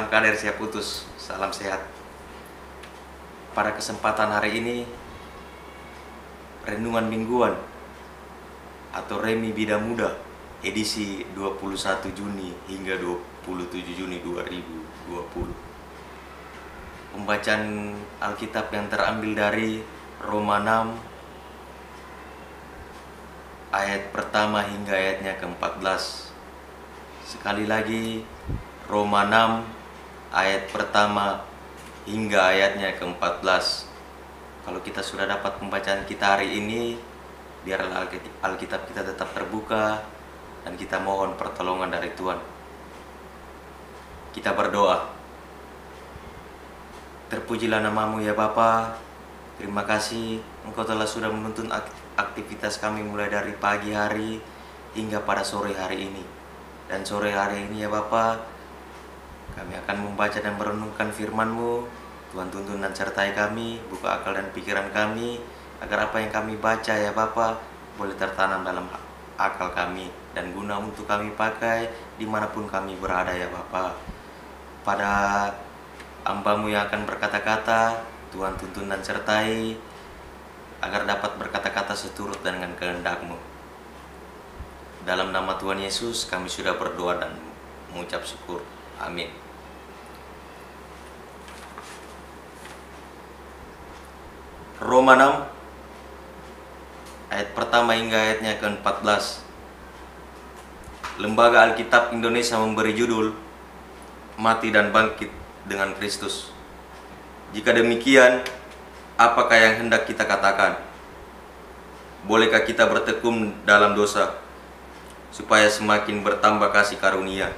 Salam kader siap putus, salam sehat. Pada kesempatan hari ini, renungan mingguan atau Remi Bida Muda edisi 21 Juni hingga 27 Juni 2020. Pembacaan Alkitab yang terambil dari Roma 6 ayat pertama hingga ayatnya ke-14. Sekali lagi, Roma 6 ayat pertama hingga ayatnya ke-14. Kalau kita sudah dapat pembacaan kita hari ini, biarlah Alkitab kita tetap terbuka dan kita mohon pertolongan dari Tuhan. Kita berdoa. Terpujilah namamu ya Bapa. Terima kasih Engkau telah sudah menuntun aktivitas kami mulai dari pagi hari hingga pada sore hari ini. Dan sore hari ini ya Bapa, kami akan membaca dan merenungkan firman-Mu. Tuhan tuntun dan sertai kami, buka akal dan pikiran kami, agar apa yang kami baca ya Bapa boleh tertanam dalam akal kami dan guna untuk kami pakai dimanapun kami berada ya Bapa. Pada hamba-Mu yang akan berkata-kata, Tuhan tuntun dan sertai, agar dapat berkata-kata seturut dengan kehendak-Mu. Dalam nama Tuhan Yesus kami sudah berdoa dan mengucap syukur. Amin. Roma 6 ayat pertama hingga ayatnya ke-14. Lembaga Alkitab Indonesia memberi judul Mati dan Bangkit dengan Kristus. Jika demikian, apakah yang hendak kita katakan? Bolehkah kita bertekun dalam dosa supaya semakin bertambah kasih karunia?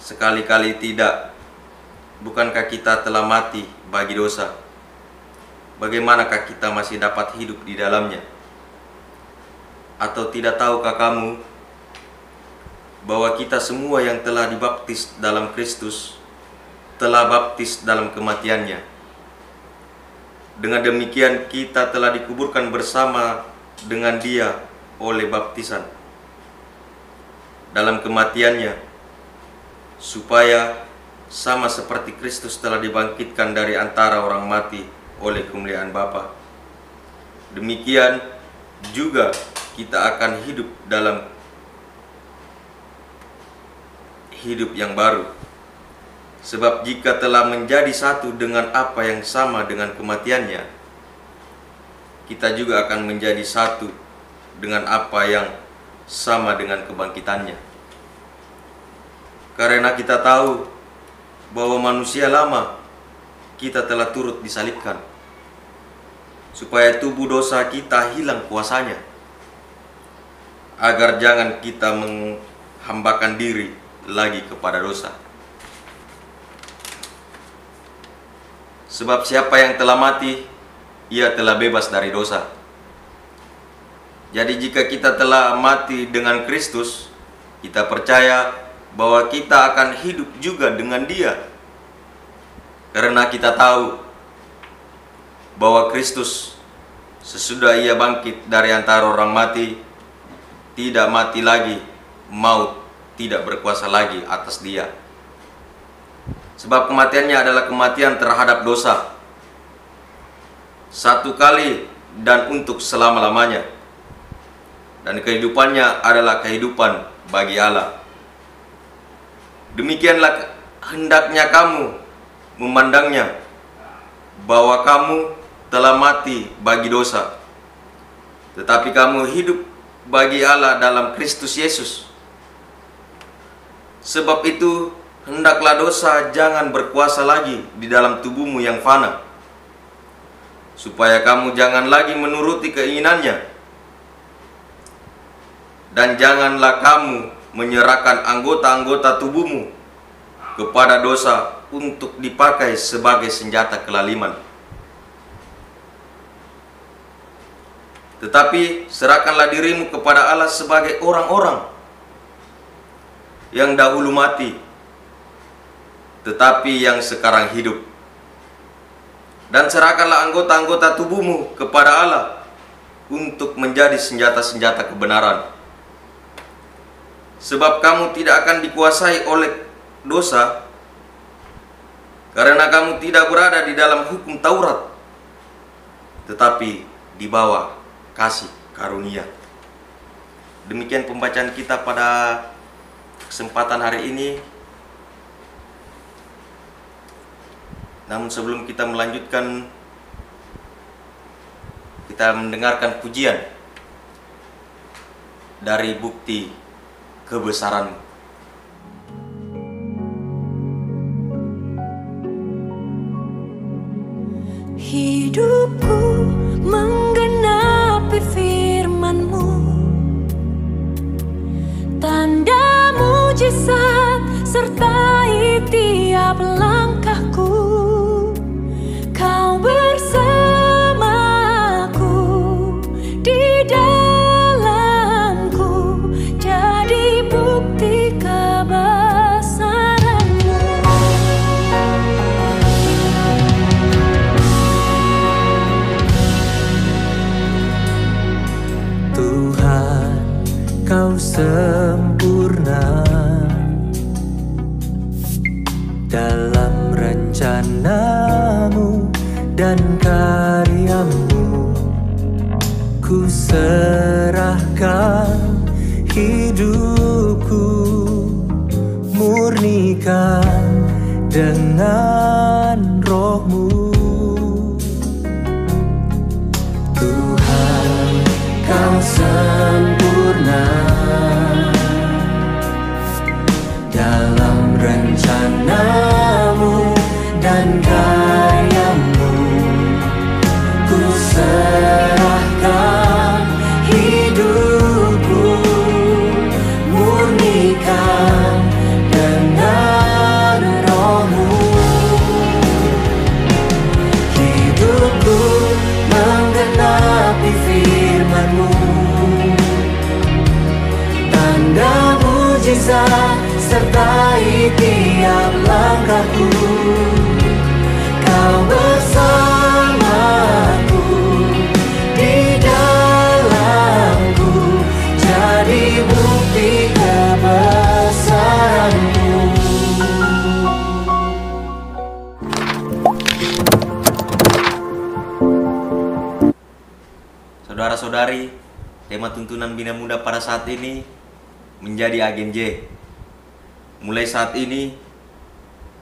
Sekali-kali tidak. Bukankah kita telah mati bagi dosa? Bagaimanakah kita masih dapat hidup di dalamnya? Atau tidak tahukah kamu bahwa kita semua yang telah dibaptis dalam Kristus telah baptis dalam kematiannya? Dengan demikian kita telah dikuburkan bersama dengan Dia oleh baptisan dalam kematiannya, supaya sama seperti Kristus telah dibangkitkan dari antara orang mati oleh kemuliaan Bapa, demikian juga kita akan hidup dalam hidup yang baru. Sebab jika telah menjadi satu dengan apa yang sama dengan kematiannya, kita juga akan menjadi satu dengan apa yang sama dengan kebangkitannya. Karena kita tahu bahwa manusia lama kita telah turut disalibkan, supaya tubuh dosa kita hilang kuasanya, agar jangan kita menghambakan diri lagi kepada dosa. Sebab siapa yang telah mati, ia telah bebas dari dosa. Jadi jika kita telah mati dengan Kristus, kita percaya bahwa kita akan hidup juga dengan Dia. Karena kita tahu bahwa Kristus sesudah Ia bangkit dari antara orang mati, tidak mati lagi, maut tidak berkuasa lagi atas Dia. Sebab kematiannya adalah kematian terhadap dosa, satu kali dan untuk selama-lamanya. Dan kehidupannya adalah kehidupan bagi Allah. Demikianlah hendaknya kamu memandangnya, bahwa kamu telah mati bagi dosa, tetapi kamu hidup bagi Allah dalam Kristus Yesus. Sebab itu, hendaklah dosa jangan berkuasa lagi di dalam tubuhmu yang fana, supaya kamu jangan lagi menuruti keinginannya. Dan janganlah kamu menyerahkan anggota-anggota tubuhmu kepada dosa untuk dipakai sebagai senjata kelaliman. Tetapi serahkanlah dirimu kepada Allah sebagai orang-orang yang dahulu mati, tetapi yang sekarang hidup. Dan serahkanlah anggota-anggota tubuhmu kepada Allah untuk menjadi senjata-senjata kebenaran. Sebab kamu tidak akan dikuasai oleh dosa, karena kamu tidak berada di dalam hukum Taurat, tetapi di bawah kasih karunia. Demikian pembacaan kita pada kesempatan hari ini. Namun sebelum kita melanjutkan, kita mendengarkan pujian dari Bukti Kebesaran-Mu. Hidupku menggenapi firman-Mu, tanda mujizat sertai tiap langkahku. Kau bersamaku di dalamku, jadi bukti kebesaran-Mu. Tuhan, Kau sempurna dalam rencana-Mu dan karya-Mu. Ku serahkan hidupku, murnikan dengan Roh-Mu. Tuhan, Kau sempurna dalam rencana-Mu dan karya-Mu. Ku serahkan hidupku, murnikan dengan Roh-Mu. Hidupku menggenapi firman-Mu, tanda mujizat sertai tiap langkahku. Kau bersamaku di dalamku, jadi bukti kebesaran-Mu. Saudara-saudari, tema tuntunan Bina Muda pada saat ini menjadi agen J. Mulai saat ini,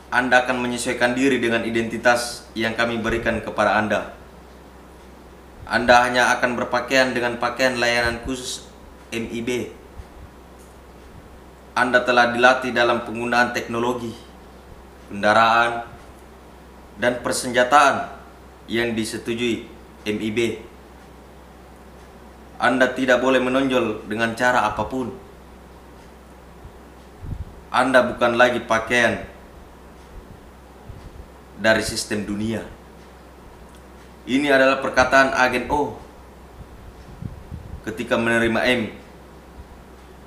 Anda akan menyesuaikan diri dengan identitas yang kami berikan kepada Anda. Anda hanya akan berpakaian dengan pakaian layanan khusus MIB. Anda telah dilatih dalam penggunaan teknologi, kendaraan, dan persenjataan yang disetujui MIB. Anda tidak boleh menonjol dengan cara apapun. Anda bukan lagi pakaian dari sistem dunia. Ini adalah perkataan agen O ketika menerima M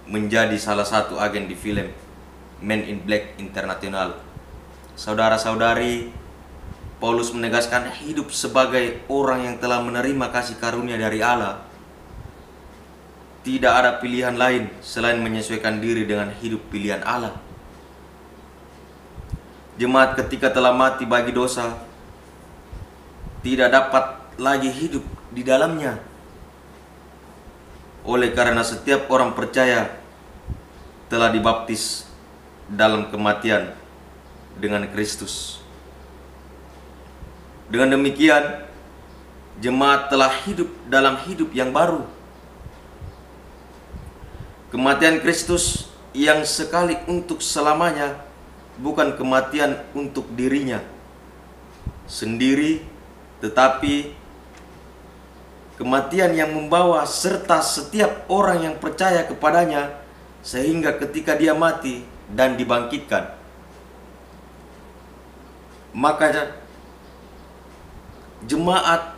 menjadi salah satu agen di film Men in Black International. Saudara-saudari, Paulus menegaskan hidup sebagai orang yang telah menerima kasih karunia dari Allah. Tidak ada pilihan lain selain menyesuaikan diri dengan hidup pilihan Allah. Jemaat ketika telah mati bagi dosa, tidak dapat lagi hidup di dalamnya. Oleh karena setiap orang percaya telah dibaptis dalam kematian dengan Kristus. Dengan demikian, jemaat telah hidup dalam hidup yang baru. Kematian Kristus yang sekali untuk selamanya bukan kematian untuk dirinya sendiri, tetapi kematian yang membawa serta setiap orang yang percaya kepadanya, sehingga ketika dia mati dan dibangkitkan, maka jemaat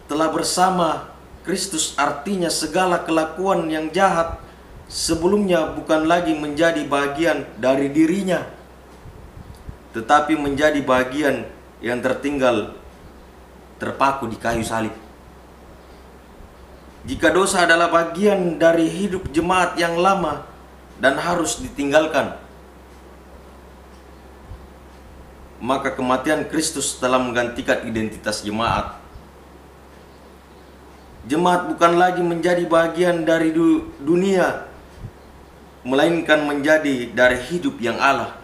telah bersama Kristus. Artinya segala kelakuan yang jahat sebelumnya bukan lagi menjadi bagian dari dirinya, tetapi menjadi bagian yang tertinggal terpaku di kayu salib. Jika dosa adalah bagian dari hidup jemaat yang lama dan harus ditinggalkan, maka kematian Kristus telah menggantikan identitas jemaat. Jemaat bukan lagi menjadi bagian dari dunia, melainkan menjadi dari hidup yang Allah.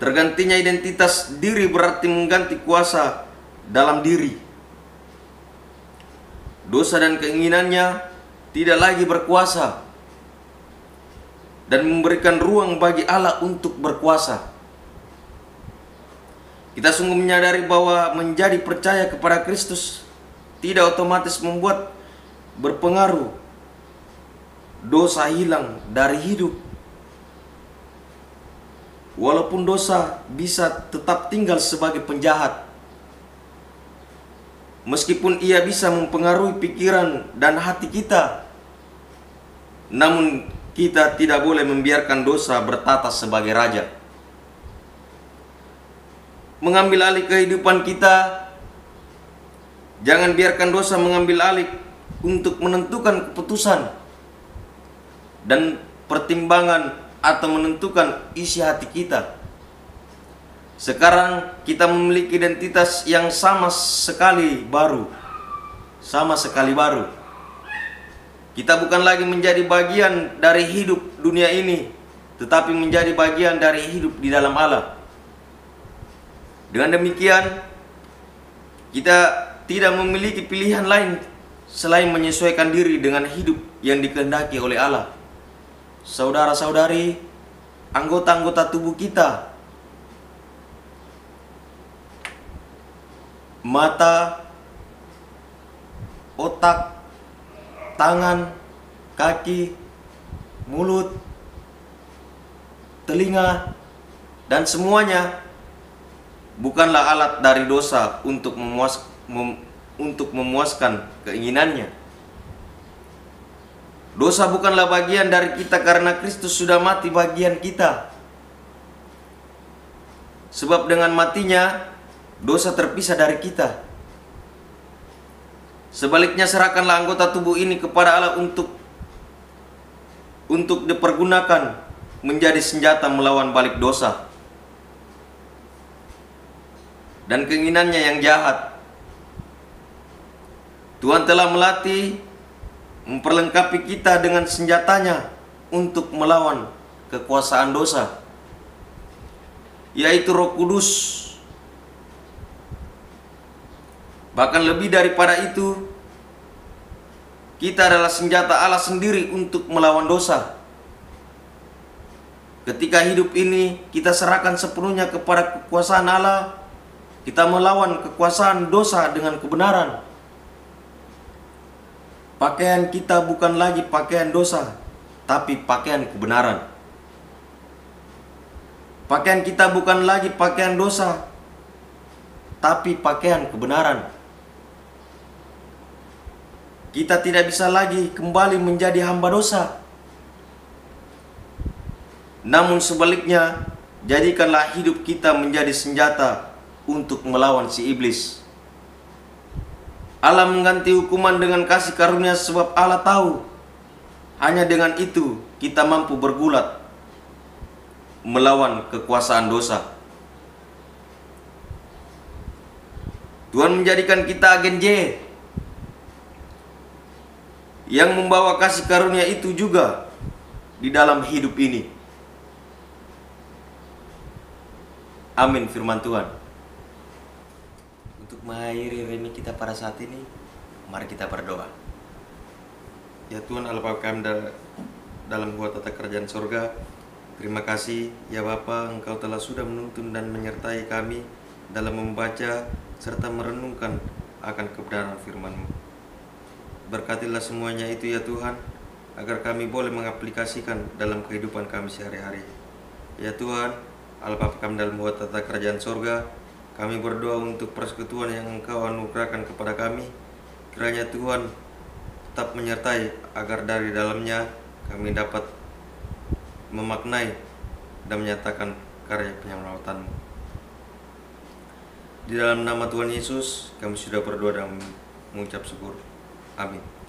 Tergantinya identitas diri berarti mengganti kuasa dalam diri. Dosa dan keinginannya tidak lagi berkuasa dan memberikan ruang bagi Allah untuk berkuasa. Kita sungguh menyadari bahwa menjadi percaya kepada Kristus tidak otomatis membuat berpengaruh dosa hilang dari hidup. Walaupun dosa bisa tetap tinggal sebagai penjahat, meskipun ia bisa mempengaruhi pikiran dan hati kita, namun kita tidak boleh membiarkan dosa bertata sebagai raja, mengambil alih kehidupan kita. Jangan biarkan dosa mengambil alih untuk menentukan keputusan dan pertimbangan atau menentukan isi hati kita. Sekarang kita memiliki identitas yang sama sekali baru. Kita bukan lagi menjadi bagian dari hidup dunia ini, tetapi menjadi bagian dari hidup di dalam Allah. Dengan demikian, kita tidak memiliki pilihan lain selain menyesuaikan diri dengan hidup yang dikehendaki oleh Allah. Saudara-saudari, anggota-anggota tubuh kita, mata, otak, tangan, kaki, mulut, telinga, dan semuanya bukanlah alat dari dosa untuk memuaskan keinginannya. Dosa bukanlah bagian dari kita karena Kristus sudah mati bagian kita. Sebab dengan matinya, dosa terpisah dari kita. Sebaliknya, serahkanlah anggota tubuh ini kepada Allah untuk dipergunakan menjadi senjata melawan balik dosa dan keinginannya yang jahat. Tuhan telah memperlengkapi kita dengan senjatanya untuk melawan kekuasaan dosa, yaitu Roh Kudus. Bahkan lebih daripada itu, kita adalah senjata Allah sendiri untuk melawan dosa. Ketika hidup ini kita serahkan sepenuhnya kepada kekuasaan Allah, kita melawan kekuasaan dosa dengan kebenaran. Pakaian kita bukan lagi pakaian dosa, tapi pakaian kebenaran. Pakaian kita bukan lagi pakaian dosa, tapi pakaian kebenaran. Kita tidak bisa lagi kembali menjadi hamba dosa. Namun sebaliknya, jadikanlah hidup kita menjadi senjata untuk melawan si iblis. Allah mengganti hukuman dengan kasih karunia sebab Allah tahu hanya dengan itu kita mampu bergulat melawan kekuasaan dosa. Tuhan menjadikan kita agen J yang membawa kasih karunia itu juga di dalam hidup ini. Amin firman Tuhan. Untuk mengakhiri remi kita pada saat ini, mari kita berdoa. Ya Tuhan Allah Bapa kami dalam buah tata kerajaan sorga, terima kasih ya Bapa, Engkau telah sudah menuntun dan menyertai kami dalam membaca serta merenungkan akan kebenaran firman-Mu. Berkatilah semuanya itu ya Tuhan, agar kami boleh mengaplikasikan dalam kehidupan kami sehari-hari. Ya Tuhan Allah Bapa kami dalam buah tata kerajaan sorga, kami berdoa untuk persekutuan yang Engkau anugerahkan kepada kami. Kiranya Tuhan tetap menyertai agar dari dalamnya kami dapat memaknai dan menyatakan karya penyelamatan-Mu. Di dalam nama Tuhan Yesus kami sudah berdoa dan mengucap syukur. Amin.